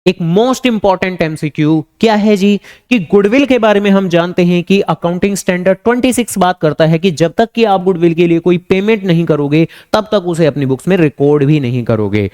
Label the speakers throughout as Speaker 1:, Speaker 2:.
Speaker 1: एक most important MCQ क्या है जी कि गुडविल के बारे में हम जानते हैं कि अकाउंटिंग स्टैंडर्ड 26 बात करता है कि जब तक कि आप गुडविल के लिए कोई पेमेंट नहीं करोगे तब तक उसे अपनी बुक्स में रिकॉर्ड भी नहीं करोगे।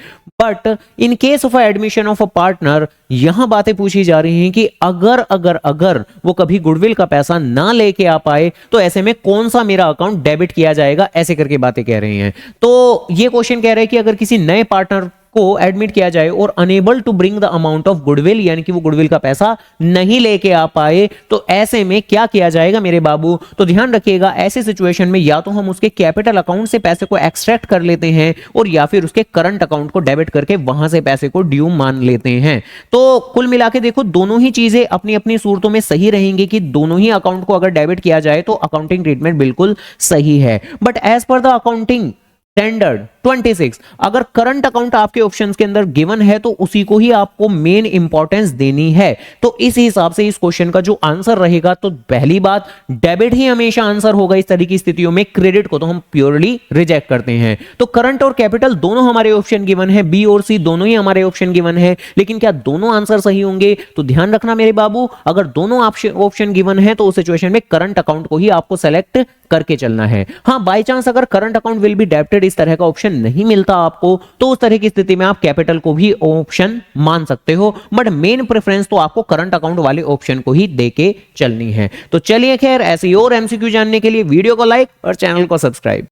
Speaker 1: But in case of admission of a partner यहां बातें पूछी जा रही हैं कि अगर अगर अगर वो कभी गुडविल का पैसा ना लेके आ पाए तो ऐसे में कौन सा मेरा अकाउंट डेबिट किया जाएगा, ऐसे करके बातें कह रही हैं। तो ये क्वेश्चन कह रहे हैं कि अगर किसी नए पार्टनर को एडमिट किया जाए और enable to bring the amount of goodwill, यानी कि वो गुडविल का पैसा नहीं लेके आ पाए, तो ऐसे में क्या किया जाएगा मेरे बाबू। तो ध्यान रखिएगा, ऐसे सिचुएशन में या तो हम उसके कैपिटल अकाउंट से पैसे को एक्सट्रैक्ट कर लेते हैं और या फिर उसके करंट अकाउंट को डेबिट करके वहां से पैसे को ड्यू मान लेते हैं। तो कुल मिला के देखो, दोनों ही चीजें अपनी अपनी सूरतों में सही रहेंगी कि दोनों ही अकाउंट को अगर डेबिट किया जाए तो अकाउंटिंग ट्रीटमेंट बिल्कुल सही है। But as per the accounting standard 26 अगर करंट अकाउंट आपके ऑप्शंस के अंदर गिवन है तो उसी को ही आपको मेन इंपॉर्टेंस देनी है। तो इस हिसाब से इस क्वेश्चन का जो आंसर रहेगा, तो पहली बात डेबिट ही हमेशा आंसर होगा इस तरह की स्थितियों में, क्रेडिट को तो हम प्योरली रिजेक्ट करते हैं। तो करंट और कैपिटल दोनों हमारे ऑप्शन गिवन है, बी और सी दोनों ही हमारे ऑप्शन गिवन है, लेकिन क्या दोनों आंसर सही होंगे? तो ध्यान रखना मेरे बाबू, अगर दोनों ऑप्शन गिवन है तो उस सिचुएशन में करंट अकाउंट को ही आपको सेलेक्ट करके चलना है। हां, बाय चांस अगर current account will be debited इस तरह का ऑप्शन नहीं मिलता आपको, तो उस तरह की स्थिति में आप कैपिटल को भी ऑप्शन मान सकते हो, बट मेन प्रेफरेंस तो आपको करंट अकाउंट वाले ऑप्शन को ही देके चलनी है। तो चलिए खैर, ऐसी और एमसीक्यू जानने के लिए वीडियो को लाइक और चैनल को सब्सक्राइब।